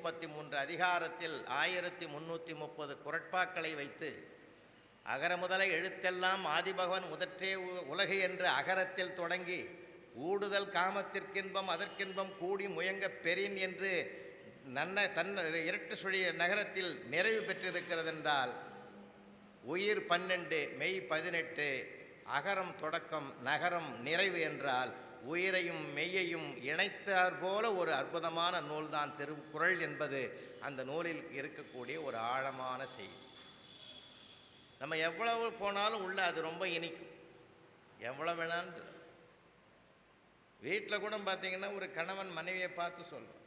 133 அதிகாரத்தில் 1330 குறட்பாக்களை வைத்து அகர முதல எழுத்தெல்லாம் ஆதிபகவன் முதற்றே உலகு என்று அகரத்தில் தொடங்கி ஊடுதல் காமத்திற்கின்பம் அதற்கின்பம் கூடி முயங்க பெறின் என்று தன் இரட்டு சுழி நகரத்தில் நிறைவு பெற்றிருக்கிறதென்றால் உயிர் 12 மெய் 18 அகரம் தொடக்கம் நகரம் நிறைவு என்றால் உயிரையும் மெய்யையும் இணைத்தார் போல ஒரு அற்புதமான நூல்தான் திருக்குறள் என்பது அந்த நூலில் இருக்கக்கூடிய ஒரு ஆழமான செய்தி. நம்ம எவ்வளவு போனாலும் உள்ள அது ரொம்ப இனிக்கும். எவ்வளோ வேணான்னு வீட்டில் கூட பார்த்தீங்கன்னா ஒரு கணவன் மனைவியை பார்த்து சொல்கிறோம்,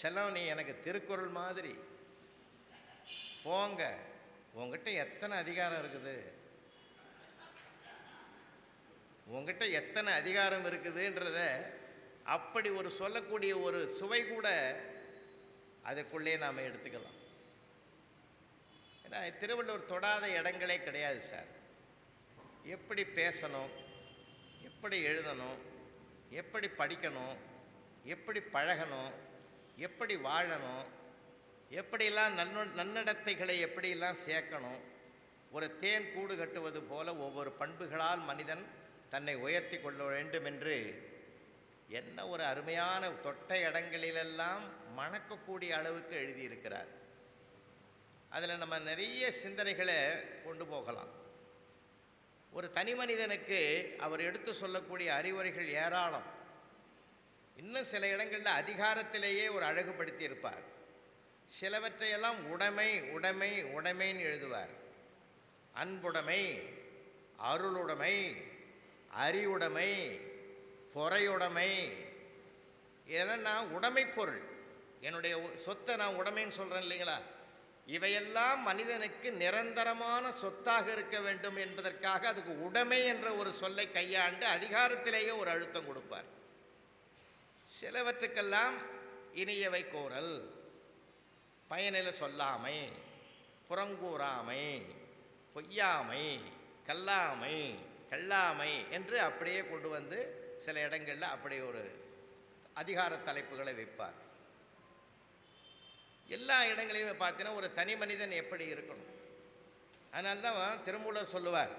செல்லம் நீ எனக்கு திருக்குறள் மாதிரி, போங்க உங்ககிட்ட எத்தனை அதிகாரம் இருக்குது, உங்ககிட்ட எத்தனை அதிகாரம் இருக்குதுன்றத அப்படி ஒரு சொல்லக்கூடிய ஒரு சுவை கூட அதற்குள்ளே நாம் எடுத்துக்கலாம். ஏன்னா திருவள்ளுவர் தொடாத இடங்களே கிடையாது சார். எப்படி பேசணும், எப்படி எழுதணும், எப்படி படிக்கணும், எப்படி பழகணும், எப்படி வாழணும், எப்படிலாம் நன்னடத்தைகளை எப்படிலாம் சேர்க்கணும், ஒரு தேன் கூடு கட்டுவது போல ஒவ்வொரு பண்புகளால் மனிதன் தன்னை உயர்த்தி கொள்ள வேண்டும் என்று என்ன ஒரு அருமையான தொட்ட இடங்களிலெல்லாம் மணக்கக்கூடிய அளவுக்கு எழுதியிருக்கிறார். அதில் நம்ம நிறைய சிந்தனைகளை கொண்டு போகலாம். ஒரு தனி மனிதனுக்கு அவர் எடுத்து சொல்லக்கூடிய அறிவுரைகள் ஏராளம். இன்னும் சில இடங்களில் அதிகாரத்திலேயே ஒரு அழகுபடுத்தி இருப்பார். சிலவற்றையெல்லாம் உடைமை உடைமை உடைமைன்னு எழுதுவார். அன்புடைமை, அருளுடைமை, அறிவுடைமை, பொறையுடைமை, இதெல்லாம் நான் உடைமை பொருள், என்னுடைய சொத்தை நான் உடைமைன்னு சொல்கிறேன் இல்லைங்களா, இவையெல்லாம் மனிதனுக்கு நிரந்தரமான சொத்தாக இருக்க வேண்டும் என்பதற்காக அதுக்கு உடைமை என்ற ஒரு சொல்லை கையாண்டு அதிகாரத்திலேயே ஒரு அழுத்தம் கொடுப்பார். சிலவற்றுக்கெல்லாம் இனியவை கோரல், பயனில சொல்லாமை, புறங்கூறாமை, பொய்யாமை, கல்லாமை, கல்லாமை என்று அப்படியே கொண்டு வந்து சில இடங்களில் அப்படி ஒரு அதிகார தலைப்புகளை வைப்பார். எல்லா இடங்களையுமே பார்த்தீங்கன்னா ஒரு தனி மனிதன் எப்படி இருக்கணும். அதனால்தான் திருமூலர் சொல்லுவார்,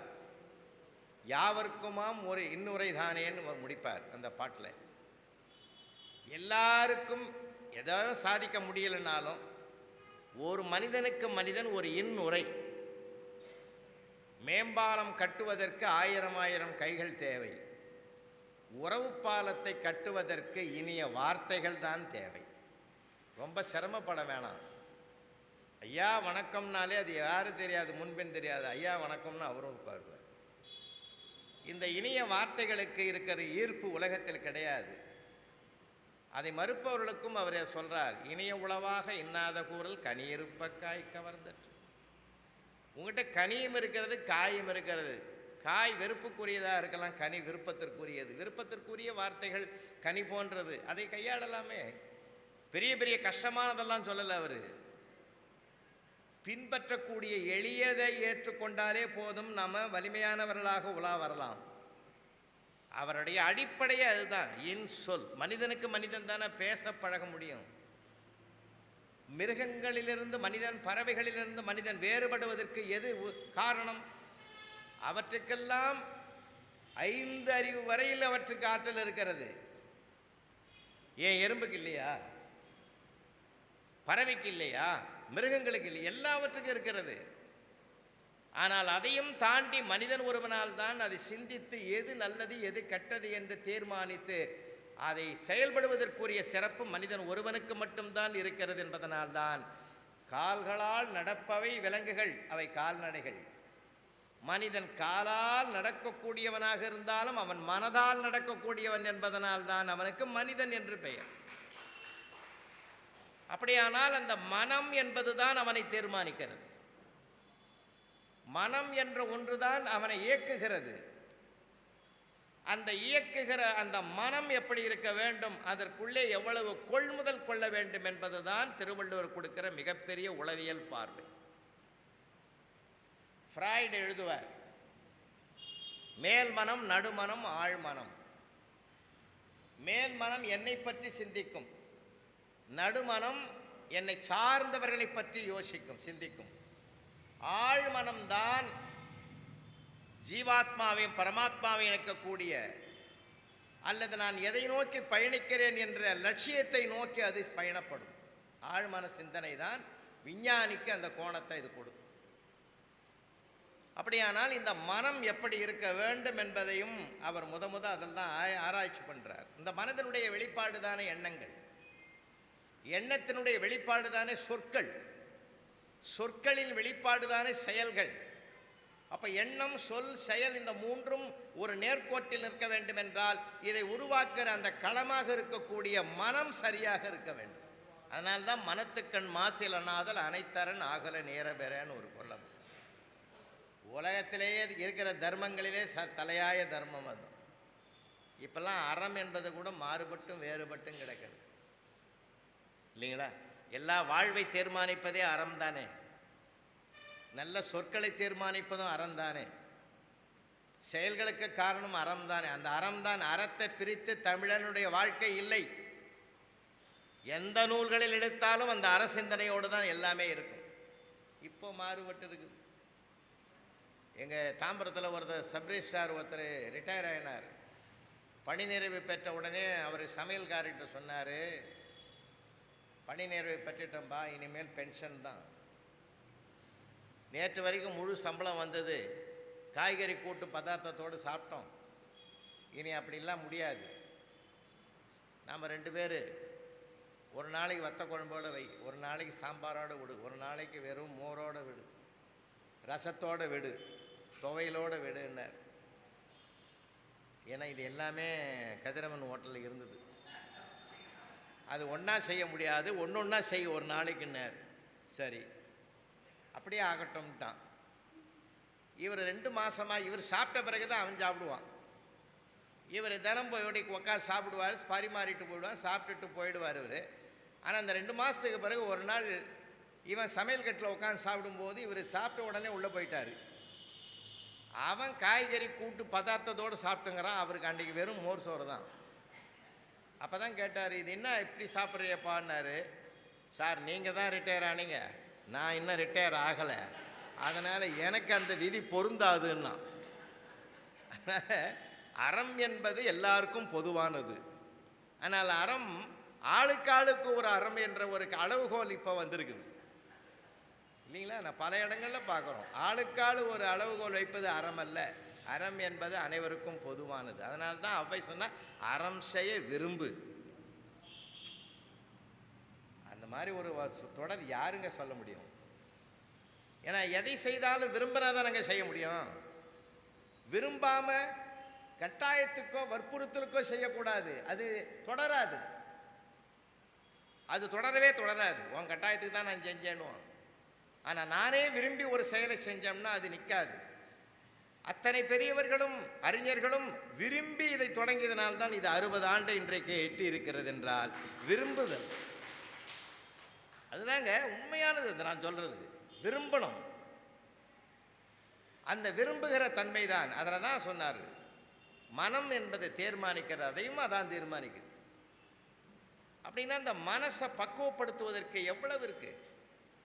யாவர்க்குமாம் ஒரு இன்னுரை தானேன்னு முடிப்பார் அந்த பாட்டில். எல்லாருக்கும் எதாவது சாதிக்க முடியலைனாலும் ஒரு மனிதனுக்கு மனிதன் ஒரு இன்னுரை. மேம்பாலம் கட்டுவதற்கு 1000 கைகள் தேவை, உறவு பாலத்தை கட்டுவதற்கு இனிய வார்த்தைகள் தான் தேவை. ரொம்ப சிரமப்பட வேணாம். ஐயா வணக்கம்னாலே அது யாரும் தெரியாது, முன்பின் தெரியாது, ஐயா வணக்கம்னு அவரும் பாருவார். இந்த இனிய வார்த்தைகளுக்கு இருக்கிற ஈர்ப்பு உலகத்தில் கிடையாது. அதை மறுப்பவர்களுக்கும் அவர் சொல்கிறார், இனிய உளவாக இன்னாத கூறல் கனியிருப்பக்காய் கவர்ந்தற்று. உங்கள்கிட்ட கனியும் இருக்கிறது, காயும் இருக்கிறது. காய் வெறுப்புக்குரியதாக இருக்கலாம், கனி விருப்பத்திற்குரியது. விருப்பத்திற்குரிய வார்த்தைகள் கனி போன்றது, அதை கையாளலாமே. பெரிய பெரிய கஷ்டமானதெல்லாம் சொல்லலை அவர். பின்பற்றக்கூடிய எளியதை ஏற்றுக்கொண்டாலே போதும், நம்ம வலிமையானவர்களாக உலா வரலாம். அவருடைய அடிப்படையே அதுதான், இன்சொல். மனிதனுக்கு மனிதன் தானே பேச பழக முடியும். மிருகங்களிலிருந்து மனிதன், பறவைகளிலிருந்து மனிதன் வேறுபடுவதற்கு எது காரணம்? அவற்றுக்கெல்லாம் 5 அறிவு வரையில் அவற்றுக்கு ஆற்றல் இருக்கிறது. ஏன் எறும்புக்கு இல்லையா? பறவைக்கு இல்லையா? மிருகங்களுக்கு இல்லை, எல்லாவற்றுக்கும் இருக்கிறது. ஆனால் அதையும் தாண்டி மனிதன் ஒருவனால் தான் அதை சிந்தித்து எது நல்லது எது கெட்டது என்று தீர்மானித்து அதை செயல்படுவதற்குரிய சிறப்பு மனிதன் ஒருவனுக்கு மட்டும்தான் இருக்கிறது என்பதனால்தான் கால்களால் நடப்பவை விலங்குகள், அவை கால்நடைகள். மனிதன் காலால் நடக்கக்கூடியவனாக இருந்தாலும் அவன் மனதால் நடக்கக்கூடியவன் என்பதனால்தான் அவனுக்கு மனிதன் என்று பெயர். அப்படியானால் அந்த மனம் என்பதுதான் அவனை தீர்மானிக்கிறது. மனம் என்ற ஒன்றுதான் அவனை இயக்குகிறது. அந்த இயக்குகிற அந்த மனம் எப்படி இருக்க வேண்டும், அதற்குள்ளே எவ்வளவு கொள்முதல் கொள்ள வேண்டும் என்பதுதான் திருவள்ளுவர் கொடுக்கிற மிகப்பெரிய உளவியல் பார்வை. ஃப்ராய்டு எழுதுவார், மேல் மனம், நடுமனம், ஆழ்மனம். மேல் மனம் என்னை பற்றி சிந்திக்கும், நடுமனம் என்னை சார்ந்தவர்களை பற்றி யோசிக்கும், சிந்திக்கும். ஆழ்மனம்தான் ஜீவாத்மாவையும் பரமாத்மாவையும் இணைக்கக்கூடிய, அல்லது நான் எதை நோக்கி பயணிக்கிறேன் என்ற லட்சியத்தை நோக்கி அது பயணப்படும். ஆழ்மன சிந்தனை தான் விஞ்ஞானிக்கு அந்த கோணத்தை இது கொடுக்கும். அப்படியானால் இந்த மனம் எப்படி இருக்க வேண்டும் என்பதையும் அவர் அதில் தான் ஆராய்ச்சி பண்ணுறார். இந்த மனதினுடைய வெளிப்பாடு தானே எண்ணங்கள், எண்ணத்தினுடைய வெளிப்பாடு தானே சொற்கள், சொற்களின் வெளிப்பாடு தானே செயல்கள். அப்போ எண்ணம், சொல், செயல் இந்த மூன்றும் ஒரு நேர்கோட்டில் நிற்க வேண்டும் என்றால் இதை உருவாக்குற அந்த களமாக இருக்கக்கூடிய மனம் சரியாக இருக்க வேண்டும். அதனால்தான் மனத்துக்கண் மாசில் அண்ணாதல் அனைத்தரன் ஆகல நேர பெறன்னு ஒரு கொல்லம். உலகத்திலேயே இருக்கிற தர்மங்களிலே தலையாய தர்மம் அது. இப்பெல்லாம் அறம் என்பது கூட மாறுபட்டும் வேறுபட்டும் கிடக்குது இல்லைங்களா? எல்லா வாழ்வை தீர்மானிப்பதே அறம் தானே, நல்ல சொற்களை தீர்மானிப்பதும் அறம் தானே, செயல்களுக்கு காரணம் அறம் தானே. அந்த அறம் தான். அறத்தை பிரித்து தமிழனுடைய வாழ்க்கை இல்லை. எந்த நூல்களில் எடுத்தாலும் அந்த அற சிந்தனையோடு தான் எல்லாமே இருக்கும். இப்போ மாறுபட்டு இருக்குது. எங்கள் தாம்பரத்தில் ஒருத்தர் சப்ரிஸ்டார் ஒருத்தர் ரிட்டையர் ஆகினார். பணி நிறைவு பெற்ற உடனே அவர் சமையல்கார்கிட்ட சொன்னார், பணி நிறைவு பெற்றுட்டோம்பா, இனிமேல் பென்ஷன் தான். நேற்று வரைக்கும் முழு சம்பளம் வந்தது, காய்கறி கூட்டு பதார்த்தத்தோடு சாப்பிட்டோம், இனி அப்படிலாம் முடியாது. நாம் 2 பேர் ஒரு நாளைக்கு வத்த குழம்போடு வை, ஒரு நாளைக்கு சாம்பாரோடு விடு, ஒரு நாளைக்கு வெறும் மோரோடு விடு, ரசத்தோடு விடு, துவையலோடு விடுன்னார். ஏன்னா இது எல்லாமே கதிரவன் ஹோட்டலில் இருந்தது. அது ஒன்றா செய்ய முடியாது, ஒன்றா செய்ய ஒரு நாளைக்குன்னார். சரி அப்படியே ஆகட்டும்ட்டான். இவர் 2 மாதமாக இவர் சாப்பிட்ட பிறகு தான் அவன் சாப்பிடுவான். இவர் தினம் போய் உட்காந்து சாப்பிடுவார், பரிமாறிட்டு போயிடுவான், சாப்பிட்டுட்டு போயிடுவார் இவர். ஆனால் அந்த 2 மாதத்துக்கு பிறகு ஒரு நாள் இவன் சமையல் கட்டில் உட்காந்து சாப்பிடும்போது இவர் சாப்பிட்ட உடனே உள்ளே போயிட்டார். அவன் காய்கறி கூட்டு பதார்த்தத்தோடு சாப்பிட்டுங்கிறான். அவருக்கு அன்றைக்கி வெறும் மோர் சோறு தான். அப்போ தான் கேட்டார், இது என்ன இப்படி சாப்பிட்றியப்பான்னாரு. சார் நீங்கள் தான் ரிட்டையர் ஆனீங்க, நான் இன்னும் ரிட்டையர் ஆகலை, அதனால் எனக்கு அந்த விதி பொருந்தாதுன்னா. அறம் என்பது எல்லாருக்கும் பொதுவானது. ஆனால் அறம் ஆளுக்காளுக்கு ஒரு அறம் என்ற ஒரு அளவுகோல் இப்போ வந்திருக்குது இல்லைங்களா? நான் பல இடங்களில் பார்க்குறோம். ஆளுக்காள் ஒரு அளவுகோல் வைப்பது அறம் அல்ல. அறம் என்பது அனைவருக்கும் பொதுவானது. அதனால தான் அவ்வை சொன்னால் அறம் செய்ய விரும்பு. அந்த மாதிரி ஒரு தொடர் யாருங்க சொல்ல முடியும்? ஏன்னா எதை செய்தாலும் விரும்பினா தான் நாங்கள் செய்ய முடியும். விரும்பாமல் கட்டாயத்துக்கோ வற்புறுத்தலுக்கோ செய்யக்கூடாது. அது தொடராது, அது தொடரவே தொடராது. உன் கட்டாயத்துக்கு தான் நான் செஞ்சேன்னுவான். ஆனால் நானே விரும்பி ஒரு செயலை செஞ்சோம்னா அது நிற்காது. அத்தனை பெரியவர்களும் அறிஞர்களும் விரும்பி இதை தொடங்கியதனால்தான் இது 60 ஆண்டு இன்றைக்கு எட்டி இருக்கிறது என்றால் விரும்புதல். அதுதாங்க உண்மையானது. நான் சொல்றது விரும்பணும். அந்த விரும்புகிற தன்மை தான். அதில் தான் சொன்னார், மனம் என்பதை தீர்மானிக்கிறது, அதையும் அதான் தீர்மானிக்குது. அப்படின்னா அந்த மனசை பக்குவப்படுத்துவதற்கு எவ்வளவு இருக்கு.